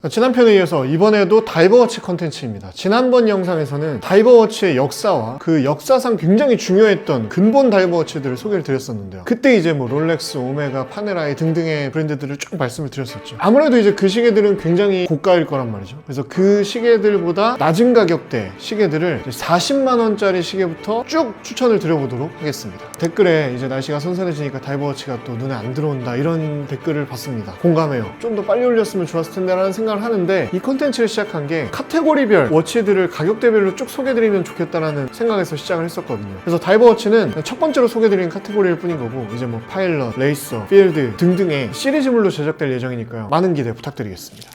지난 편에 이어서 이번에도 다이버워치 컨텐츠입니다. 지난번 영상에서는 다이버워치의 역사와 그 역사상 굉장히 중요했던 근본 다이버워치들을 소개를 드렸었는데요. 그때 이제 뭐 롤렉스, 오메가, 파네라이 등등의 브랜드들을 쭉 말씀을 드렸었죠. 아무래도 이제 그 시계들은 굉장히 고가일 거란 말이죠. 그래서 그 시계들보다 낮은 가격대 시계들을 40만 원짜리 시계부터 쭉 추천을 드려보도록 하겠습니다. 댓글에 이제 날씨가 선선해지니까 다이버워치가 또 눈에 안 들어온다 이런 댓글을 봤습니다. 공감해요. 좀 더 빨리 올렸으면 좋았을 텐데 라는 생각을 하는데, 이 콘텐츠를 시작한 게 카테고리별 워치들을 가격대별로 쭉 소개드리면 좋겠다라는 생각에서 시작을 했었거든요. 그래서 다이버워치는 첫 번째로 소개드리는 카테고리일 뿐인 거고, 이제 뭐 파일럿, 레이서, 필드 등등의 시리즈물로 제작될 예정이니까요. 많은 기대 부탁드리겠습니다.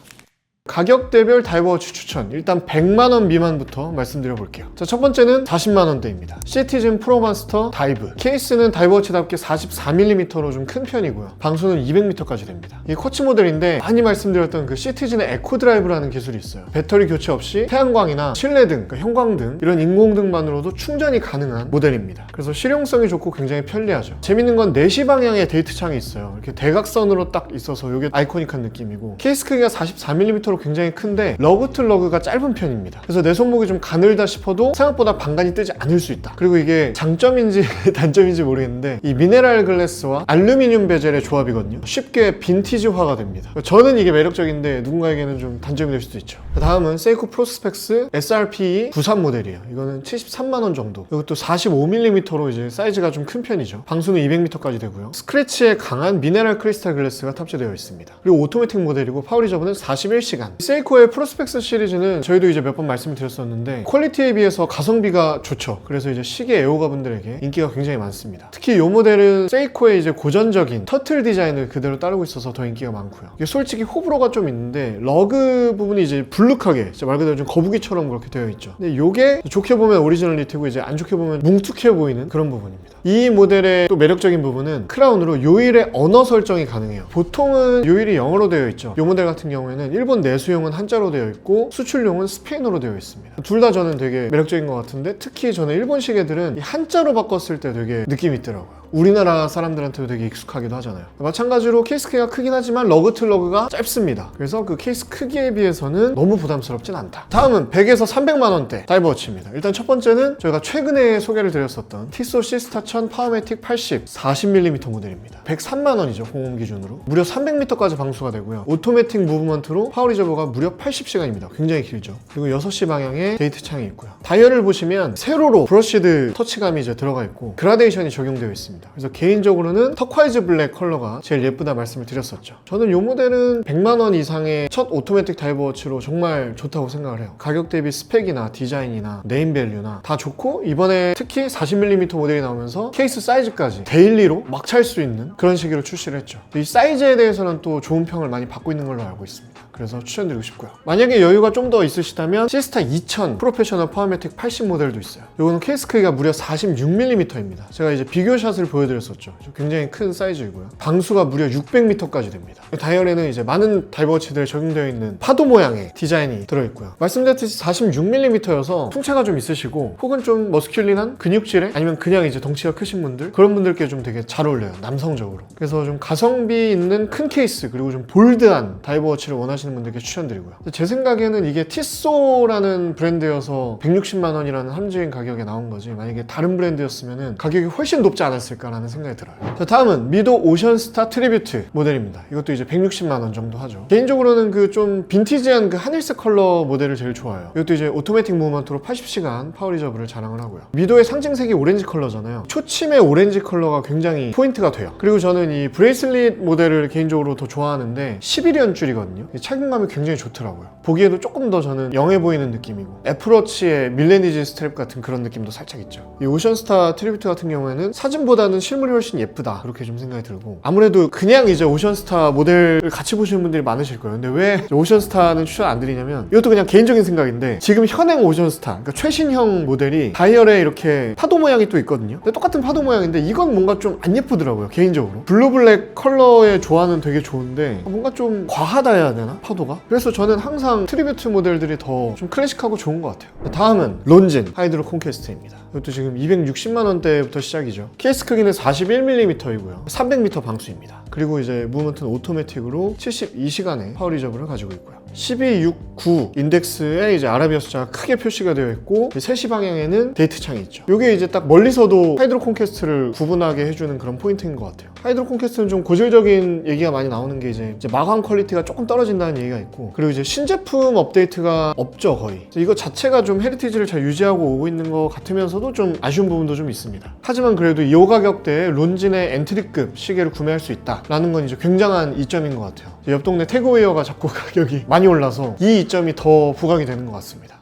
가격대별 다이버워치 추천, 일단 100만원 미만부터 말씀드려 볼게요. 자, 첫 번째는 40만원대입니다. 시티즌 프로마스터 다이브. 케이스는 다이버워치답게 44mm로 좀 큰 편이고요. 방수는 200m까지 됩니다. 이 쿼츠 모델인데, 많이 말씀드렸던 그 시티즌의 에코 드라이브라는 기술이 있어요. 배터리 교체 없이 태양광이나 실내등, 그러니까 형광등, 이런 인공등만으로도 충전이 가능한 모델입니다. 그래서 실용성이 좋고 굉장히 편리하죠. 재밌는 건 4시 방향의 데이트 창이 있어요. 이렇게 대각선으로 딱 있어서 이게 아이코닉한 느낌이고, 케이스 크기가 44mm 굉장히 큰데 러그 투 러그가 짧은 편입니다. 그래서 내 손목이 좀 가늘다 싶어도 생각보다 방간이 뜨지 않을 수 있다. 그리고 이게 장점인지 단점인지 모르겠는데, 이 미네랄 글래스와 알루미늄 베젤의 조합이거든요. 쉽게 빈티지화가 됩니다. 저는 이게 매력적인데 누군가에게는 좀 단점이 될 수도 있죠. 다음은 세이코 프로스펙스 SRPE 93 모델이에요. 이거는 73만원 정도. 이것도 45mm로 이제 사이즈가 좀 큰 편이죠. 방수는 200m까지 되고요. 스크래치에 강한 미네랄 크리스탈 글래스가 탑재되어 있습니다. 그리고 오토매틱 모델이고 파워리저브는 41시간. 세이코의 프로스펙스 시리즈는 저희도 이제 몇 번 말씀을 드렸었는데, 퀄리티에 비해서 가성비가 좋죠. 그래서 이제 시계 애호가분들에게 인기가 굉장히 많습니다. 특히 이 모델은 세이코의 이제 고전적인 터틀 디자인을 그대로 따르고 있어서 더 인기가 많고요. 이게 솔직히 호불호가 좀 있는데, 러그 부분이 이제 불룩하게, 말 그대로 좀 거북이처럼 그렇게 되어 있죠. 근데 이게 좋게 보면 오리지널리티고, 이제 안 좋게 보면 뭉툭해 보이는 그런 부분입니다. 이 모델의 또 매력적인 부분은 크라운으로 요일의 언어 설정이 가능해요. 보통은 요일이 영어로 되어 있죠. 이 모델 같은 경우에는 일본 내수용은 한자로 되어 있고 수출용은 스페인어로 되어 있습니다. 둘 다 저는 되게 매력적인 것 같은데, 특히 저는 일본 시계들은 이 한자로 바꿨을 때 되게 느낌이 있더라고요. 우리나라 사람들한테도 되게 익숙하기도 하잖아요. 마찬가지로 케이스 크기가 크긴 하지만 러그 투 러그가 짧습니다. 그래서 그 케이스 크기에 비해서는 너무 부담스럽진 않다. 다음은 100에서 300만원대 다이버워치입니다. 일단 첫 번째는 저희가 최근에 소개를 드렸었던 티소 시스타 1000 파워매틱 80 40mm 모델입니다. 103만원이죠, 공홈 기준으로. 무려 300m까지 방수가 되고요. 오토매틱 무브먼트로 파워리저버가 무려 80시간입니다. 굉장히 길죠. 그리고 6시 방향에 데이트 창이 있고요. 다이얼을 보시면 세로로 브러쉬드 터치감이 이제 들어가 있고 그라데이션이 적용되어 있습니다. 그래서 개인적으로는 터콰이즈 블랙 컬러가 제일 예쁘다 말씀을 드렸었죠. 저는 이 모델은 100만원 이상의 첫 오토매틱 다이버워치로 정말 좋다고 생각을 해요. 가격 대비 스펙이나 디자인이나 네임밸류나 다 좋고, 이번에 특히 40mm 모델이 나오면서 케이스 사이즈까지 데일리로 막 찰 수 있는 그런 시계로 출시를 했죠. 이 사이즈에 대해서는 또 좋은 평을 많이 받고 있는 걸로 알고 있습니다. 그래서 추천드리고 싶고요. 만약에 여유가 좀 더 있으시다면 시스타 2000 프로페셔널 파워매틱 80 모델도 있어요. 이거는 케이스 크기가 무려 46mm입니다. 제가 이제 비교샷을 보여드렸었죠. 굉장히 큰 사이즈이고요. 방수가 무려 600m까지 됩니다. 다이얼에는 이제 많은 다이버워치들에 적용되어 있는 파도 모양의 디자인이 들어있고요. 말씀드렸듯이 46mm여서 풍채가 좀 있으시고, 혹은 좀 머스큘린한 근육질에, 아니면 그냥 이제 덩치가 크신 분들, 그런 분들께 좀 되게 잘 어울려요, 남성적으로. 그래서 좀 가성비 있는 큰 케이스, 그리고 좀 볼드한 다이버워치를 원하시는 분들께 추천드리고요. 제 생각에는 이게 티소라는 브랜드여서 160만원이라는 합리적인 가격에 나온 거지, 만약에 다른 브랜드였으면 가격이 훨씬 높지 않았을까라는 생각이 들어요. 자, 다음은 미도 오션스타 트리뷰트 모델입니다. 이것도 이제 160만원 정도 하죠. 개인적으로는 그 좀 빈티지한 그 하늘색 컬러 모델을 제일 좋아해요. 이것도 이제 오토매틱 무브먼트로 80시간 파워리저브를 자랑을 하고요. 미도의 상징색이 오렌지 컬러잖아요. 초침의 오렌지 컬러가 굉장히 포인트가 돼요. 그리고 저는 이 브레이슬릿 모델을 개인적으로 더 좋아하는데 11연 줄이거든요. 착용감이 굉장히 좋더라고요. 보기에도 조금 더 저는 영해 보이는 느낌이고, 애플워치의 밀레니지 스트랩 같은 그런 느낌도 살짝 있죠. 이 오션스타 트리뷰트 같은 경우에는 사진보다는 실물이 훨씬 예쁘다, 그렇게 좀 생각이 들고, 아무래도 그냥 이제 오션스타 모델을 같이 보시는 분들이 많으실 거예요. 근데 왜 오션스타는 추천 안 드리냐면, 이것도 그냥 개인적인 생각인데, 지금 현행 오션스타, 그러니까 최신형 모델이 다이얼에 이렇게 파도 모양이 또 있거든요. 근데 똑같은 파도 모양인데 이건 뭔가 좀 안 예쁘더라고요, 개인적으로. 블루 블랙 컬러의 조화는 되게 좋은데 뭔가 좀 과하다 해야 되나, 파도가? 그래서 저는 항상 트리뷰트 모델들이 더 좀 클래식하고 좋은 것 같아요. 다음은 론진 하이드로 콘퀘스트입니다. 이것도 지금 260만원대부터 시작이죠. 케이스 크기는 41mm이고요 300m 방수입니다. 그리고 이제 무브먼트는 오토매틱으로 72시간의 파워리저브를 가지고 있고요. 126.9 인덱스에 이제 아라비아 숫자가 크게 표시가 되어 있고 3시 방향에는 데이트 창이 있죠. 이게 이제 딱 멀리서도 하이드로 콘퀘스트를 구분하게 해주는 그런 포인트인 것 같아요. 하이드로 콘퀘스트는 좀 고질적인 얘기가 많이 나오는 게 이제 마감 퀄리티가 조금 떨어진다는 얘기가 있고, 그리고 이제 신제품 업데이트가 없죠, 거의. 이거 자체가 좀 헤리티지를 잘 유지하고 오고 있는 것 같으면서도 좀 아쉬운 부분도 좀 있습니다. 하지만 그래도 이 가격대에 론진의 엔트리급 시계를 구매할 수 있다라는 건 이제 굉장한 이점인 것 같아요. 옆 동네 태그웨어가 자꾸 가격이 많이 올라서 이 이점이 더 부각이 되는 것 같습니다.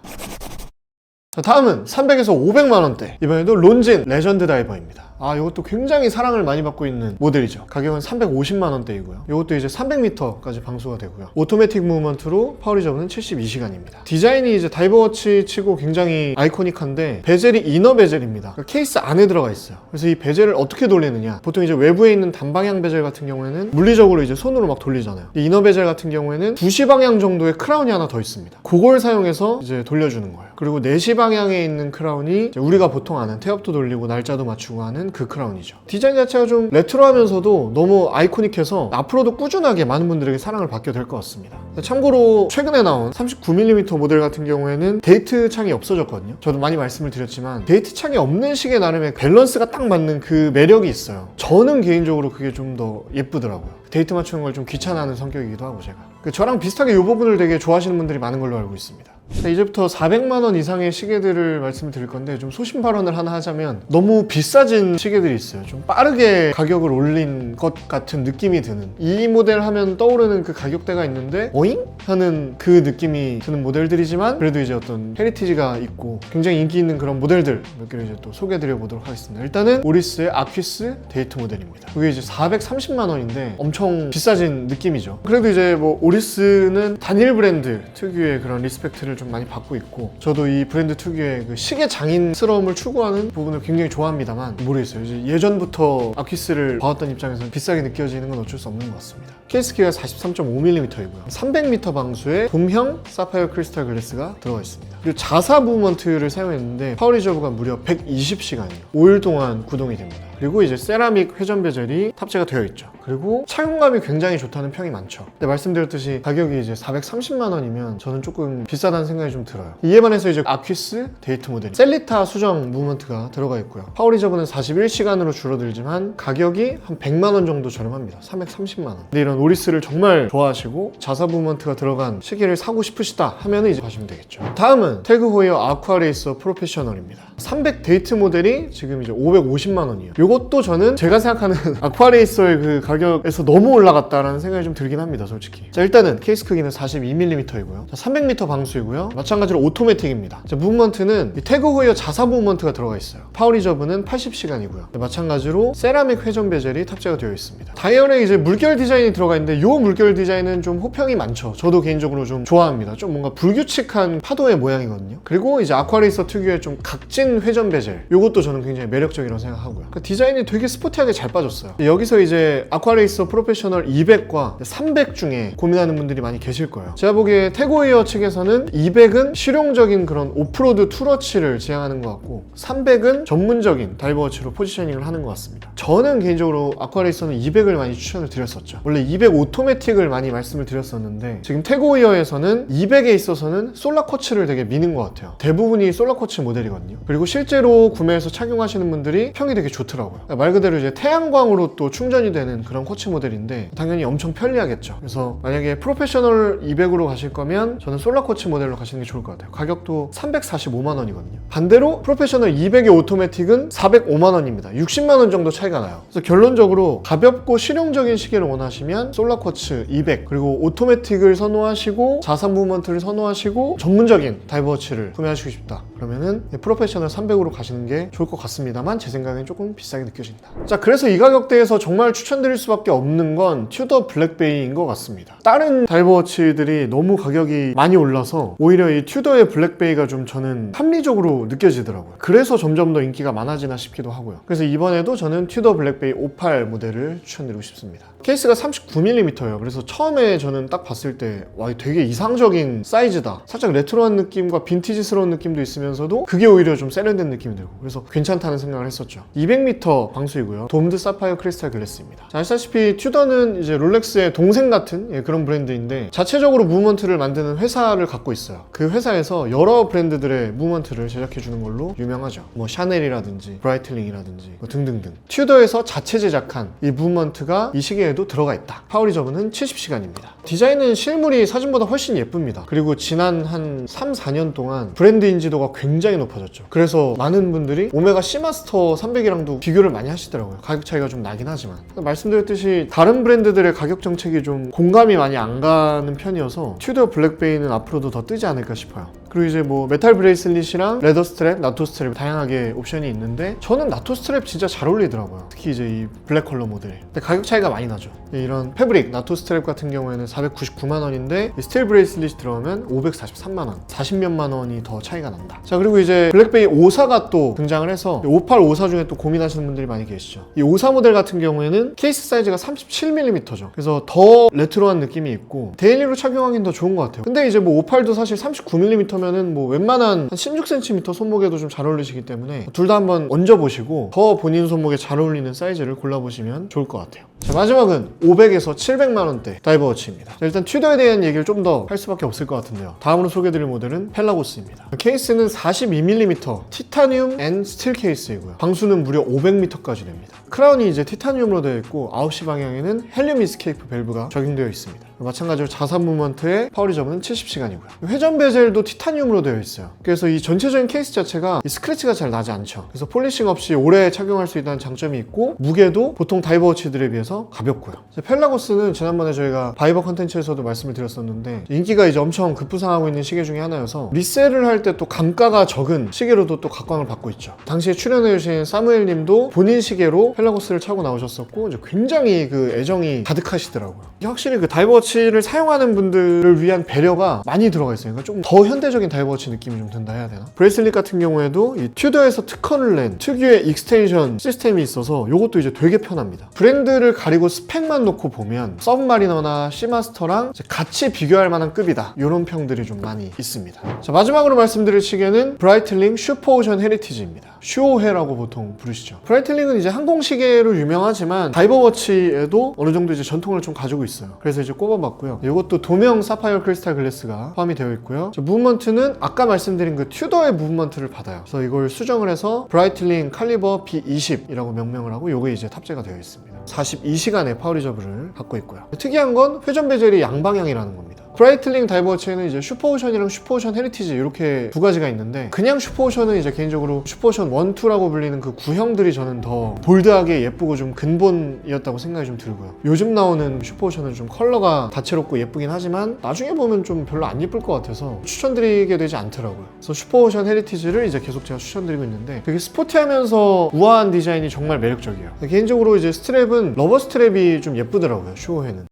자, 다음은 300에서 500만 원대, 이번에도 론진 레전드 다이버입니다. 이것도 굉장히 사랑을 많이 받고 있는 모델이죠. 가격은 350만 원대이고요. 이것도 이제 300m까지 방수가 되고요. 오토매틱 무브먼트로 파워 리저브는 72시간입니다. 디자인이 이제 다이버워치 치고 굉장히 아이코닉한데, 베젤이 이너 베젤입니다. 그러니까 케이스 안에 들어가 있어요. 그래서 이 베젤을 어떻게 돌리느냐, 보통 이제 외부에 있는 단방향 베젤 같은 경우에는 물리적으로 이제 손으로 막 돌리잖아요. 이너 베젤 같은 경우에는 2시 방향 정도의 크라운이 하나 더 있습니다. 그걸 사용해서 이제 돌려주는 거예요. 그리고 4시 방향에 있는 크라운이 이제 우리가 보통 아는 태엽도 돌리고 날짜도 맞추고 하는 그 크라운이죠. 디자인 자체가 좀 레트로하면서도 너무 아이코닉해서 앞으로도 꾸준하게 많은 분들에게 사랑을 받게 될 것 같습니다. 참고로 최근에 나온 39mm 모델 같은 경우에는 데이트 창이 없어졌거든요. 저도 많이 말씀을 드렸지만 데이트 창이 없는 시계 나름의 밸런스가 딱 맞는 그 매력이 있어요. 저는 개인적으로 그게 좀 더 예쁘더라고요. 데이트 맞추는 걸 좀 귀찮아하는 성격이기도 하고, 제가 저랑 비슷하게 이 부분을 되게 좋아하시는 분들이 많은 걸로 알고 있습니다. 자, 이제부터 400만 원 이상의 시계들을 말씀을 드릴 건데, 좀 소신 발언을 하나 하자면 너무 비싸진 시계들이 있어요. 좀 빠르게 가격을 올린 것 같은 느낌이 드는, 이 모델 하면 떠오르는 그 가격대가 있는데 어잉? 하는 그 느낌이 드는 모델들이지만, 그래도 이제 어떤 헤리티지가 있고 굉장히 인기 있는 그런 모델들 몇 개를 이제 또 소개해 드려 보도록 하겠습니다. 일단은 오리스의 아퀴스 데이트 모델입니다. 이게 이제 430만 원인데 엄청 비싸진 느낌이죠. 그래도 이제 뭐 오리스는 단일 브랜드 특유의 그런 리스펙트를 좀 많이 받고 있고, 저도 이 브랜드 특유의 그 시계 장인스러움을 추구하는 부분을 굉장히 좋아합니다만, 모르겠어요. 이제 예전부터 아퀴스를 봐왔던 입장에서는 비싸게 느껴지는 건 어쩔 수 없는 것 같습니다. 케이스 키가 43.5mm이고요. 300m 방수의 돔형 사파이어 크리스탈 글래스가 들어가 있습니다. 그리고 자사 무브먼트를 사용했는데 파워 리저브가 무려 120시간이에요. 5일 동안 구동이 됩니다. 그리고 이제 세라믹 회전 베젤이 탑재가 되어 있죠. 그리고 착용감이 굉장히 좋다는 평이 많죠. 근데 말씀드렸듯이 가격이 이제 430만 원이면 저는 조금 비싸다는 생각이 좀 들어요. 이에 반해서 이제 아퀴스 데이트 모델 셀리타 수정 무브먼트가 들어가 있고요. 파워 리저브는 41시간으로 줄어들지만 가격이 한 100만 원 정도 저렴합니다. 330만 원. 근데 이런 오리스를 정말 좋아하시고 자사 무브먼트가 들어간 시계를 사고 싶으시다 하면 이제 가시면 되겠죠. 다음은 태그 호이어 아쿠아레이서 프로페셔널입니다. 300 데이트 모델이 지금 이제 550만 원이에요. 이것도 저는 제가 생각하는 아쿠아레이서의 그 가격에서 너무 올라갔다라는 생각이 좀 들긴 합니다, 솔직히. 자, 일단은 케이스 크기는 42mm이고요. 300m 방수이고요. 마찬가지로 오토매틱입니다. 자, 무브먼트는 태그 호이어 자사 무브먼트가 들어가 있어요. 파워 리저브는 80시간이고요. 마찬가지로 세라믹 회전 베젤이 탑재가 되어 있습니다. 다이얼에 이제 물결 디자인이 들어가 있는데, 이 물결 디자인은 좀 호평이 많죠. 저도 개인적으로 좀 좋아합니다. 좀 뭔가 불규칙한 파도의 모양이거든요. 그리고 이제 아쿠아레이서 특유의 좀 각진 회전 베젤, 이것도 저는 굉장히 매력적이라고 생각하고요. 그 디자인이 되게 스포티하게 잘 빠졌어요. 여기서 이제 아쿠아레이서 프로페셔널 200과 300 중에 고민하는 분들이 많이 계실 거예요. 제가 보기에 태그웨어 측에서는 200은 실용적인 그런 오프로드 투러치를 지향하는 것 같고, 300은 전문적인 다이버워치로 포지셔닝을 하는 것 같습니다. 저는 개인적으로 아쿠아레이서는 200을 많이 추천을 드렸었죠. 원래 200 오토매틱을 많이 말씀을 드렸었는데, 지금 태그웨어에서는 200에 있어서는 솔라쿼츠를 되게 미는 것 같아요. 대부분이 솔라쿼츠 모델이거든요. 그리고 실제로 구매해서 착용하시는 분들이 평이 되게 좋더라고요. 말 그대로 이제 태양광으로 또 충전이 되는 그런 쿼츠 모델인데 당연히 엄청 편리하겠죠. 그래서 만약에 프로페셔널 200으로 가실 거면 저는 솔라 쿼츠 모델로 가시는 게 좋을 것 같아요. 가격도 345만 원이거든요. 반대로 프로페셔널 200의 오토매틱은 405만 원입니다. 60만 원 정도 차이가 나요. 그래서 결론적으로 가볍고 실용적인 시계를 원하시면 솔라 쿼츠 200, 그리고 오토매틱을 선호하시고 자사 무브먼트를 선호하시고 전문적인 다이버워치를 구매하시고 싶다, 그러면은 프로페셔널 300으로 가시는 게 좋을 것 같습니다만, 제 생각엔 조금 비싸게 느껴진다. 자, 그래서 이 가격대에서 정말 추천드릴 수밖에 없는 건 튜더 블랙베이인 것 같습니다. 다른 다이버워치들이 너무 가격이 많이 올라서 오히려 이 튜더의 블랙베이가 좀 저는 합리적으로 느껴지더라고요. 그래서 점점 더 인기가 많아지나 싶기도 하고요. 그래서 이번에도 저는 튜더 블랙베이 58 모델을 추천드리고 싶습니다. 케이스가 39mm예요. 그래서 처음에 저는 딱 봤을 때 와, 되게 이상적인 사이즈다. 살짝 레트로한 느낌과 빈티지스러운 느낌도 있으면서 느끼면서도 그게 오히려 좀 세련된 느낌이 들고 그래서 괜찮다는 생각을 했었죠. 200m 방수이고요. 돔드 사파이어 크리스탈 글래스입니다. 자, 아시다시피 튜더는 이제 롤렉스의 동생 같은 그런 브랜드인데 자체적으로 무브먼트를 만드는 회사를 갖고 있어요. 그 회사에서 여러 브랜드들의 무브먼트를 제작해주는 걸로 유명하죠. 뭐 샤넬이라든지 브라이틀링이라든지 뭐 등등등. 튜더에서 자체 제작한 이 무브먼트가 이 시계에도 들어가 있다. 파워리저브는 70시간입니다. 디자인은 실물이 사진보다 훨씬 예쁩니다. 그리고 지난 한 3, 4년 동안 브랜드 인지도가 굉장히 높아졌죠. 그래서 많은 분들이 오메가 시마스터 300이랑도 비교를 많이 하시더라고요. 가격 차이가 좀 나긴 하지만 말씀드렸듯이 다른 브랜드들의 가격 정책이 좀 공감이 많이 안 가는 편이어서 튜더 블랙베이는 앞으로도 더 뜨지 않을까 싶어요. 그리고 이제 뭐 메탈 브레이슬릿이랑 레더 스트랩, 나토 스트랩 다양하게 옵션이 있는데 저는 나토 스트랩 진짜 잘 어울리더라고요. 특히 이제 이 블랙 컬러 모델이. 근데 가격 차이가 많이 나죠. 이런 패브릭 나토 스트랩 같은 경우에는 499만 원인데 스틸 브레이슬릿이 들어가면 543만 원, 40몇만 원이 더 차이가 난다. 자, 그리고 이제 블랙베이 54가 또 등장을 해서 58, 54 중에 또 고민하시는 분들이 많이 계시죠. 이 54 모델 같은 경우에는 케이스 사이즈가 37mm죠. 그래서 더 레트로한 느낌이 있고 데일리로 착용하기는 더 좋은 것 같아요. 근데 이제 뭐 58도 사실 39mm 면은 뭐 웬만한 한 16cm 손목에도 좀 잘 어울리시기 때문에 둘 다 한번 얹어보시고 더 본인 손목에 잘 어울리는 사이즈를 골라보시면 좋을 것 같아요. 자, 마지막은 500에서 700만 원대 다이버워치입니다. 일단 튜더에 대한 얘기를 좀 더 할 수밖에 없을 것 같은데요. 다음으로 소개해드릴 모델은 펠라고스입니다. 케이스는 42mm 티타늄 앤 스틸 케이스이고요. 방수는 무려 500m까지 됩니다. 크라운이 이제 티타늄으로 되어 있고 9시 방향에는 헬륨 이스케이프 밸브가 적용되어 있습니다. 마찬가지로 자산 무브먼트의 파워리저브는 70시간이고요. 회전 베젤도 티타늄으로 되어 있어요. 그래서 이 전체적인 케이스 자체가 이 스크래치가 잘 나지 않죠. 그래서 폴리싱 없이 오래 착용할 수 있다는 장점이 있고 무게도 보통 다이버워치들에 비해서 가볍고요. 펠라고스는 지난번에 저희가 바이버 컨텐츠에서도 말씀을 드렸었는데 인기가 이제 엄청 급부상하고 있는 시계 중에 하나여서 리셀을 할 때 또 감가가 적은 시계로도 또 각광을 받고 있죠. 당시에 출연해주신 사무엘 님도 본인 시계로 펠라고스를 차고 나오셨었고 이제 굉장히 그 애정이 가득하시더라고요. 확실히 그 다이버워치를 사용하는 분들을 위한 배려가 많이 들어가 있어요. 그러니까 좀 더 현대적인 다이버워치 느낌이 좀 든다 해야 되나? 브레이슬릿 같은 경우에도 이 튜더에서 특허를 낸 특유의 익스텐션 시스템이 있어서 이것도 이제 되게 편합니다. 브랜드를 가리고 스펙만 놓고 보면 서브마리너나 시마스터랑 같이 비교할 만한 급이다. 이런 평들이 좀 많이 있습니다. 자, 마지막으로 말씀드릴 시계는 브라이틀링 슈퍼오션 헤리티지입니다. 슈오헤라고 보통 부르시죠. 브라이틀링은 이제 항공시계로 유명하지만 다이버워치에도 어느 정도 이제 전통을 좀 가지고 있어요. 그래서 이제 꼽아봤고요. 이것도 도명 사파이어 크리스탈 글래스가 포함이 되어 있고요. 무브먼트는 아까 말씀드린 그 튜더의 무브먼트를 받아요. 그래서 이걸 수정을 해서 브라이틀링 칼리버 B20이라고 명명을 하고 이게 이제 탑재가 되어 있습니다. 42시간의 파워리저브를 갖고 있고요. 특이한 건 회전 베젤이 양방향이라는 겁니다. 브라이틀링 다이버워치에는 이제 슈퍼오션이랑 슈퍼오션 헤리티지 이렇게 두 가지가 있는데 그냥 슈퍼오션은 이제 개인적으로 슈퍼오션 1, 2라고 불리는 그 구형들이 저는 더 볼드하게 예쁘고 좀 근본이었다고 생각이 좀 들고요. 요즘 나오는 슈퍼오션은 좀 컬러가 다채롭고 예쁘긴 하지만 나중에 보면 좀 별로 안 예쁠 것 같아서 추천드리게 되지 않더라고요. 그래서 슈퍼오션 헤리티지를 이제 계속 제가 추천드리고 있는데 되게 스포티하면서 우아한 디자인이 정말 매력적이에요. 개인적으로 이제 스트랩은 러버 스트랩이 좀 예쁘더라고요. 슈오헤는.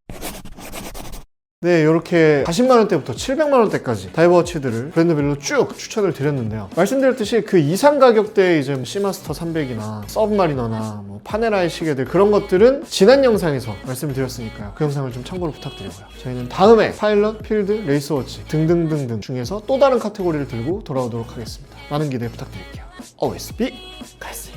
네, 이렇게 40만원대부터 700만원대까지 다이버워치들을 브랜드별로 쭉 추천을 드렸는데요. 말씀드렸듯이 그 이상 가격대의 이제 시마스터 300이나 서브마리너나 뭐 파네라의 시계들 그런 것들은 지난 영상에서 말씀을 드렸으니까요. 그 영상을 좀 참고로 부탁드리고요. 저희는 다음에 파일럿, 필드, 레이스워치 등등등등 중에서 또 다른 카테고리를 들고 돌아오도록 하겠습니다. 많은 기대 부탁드릴게요. Always be guys.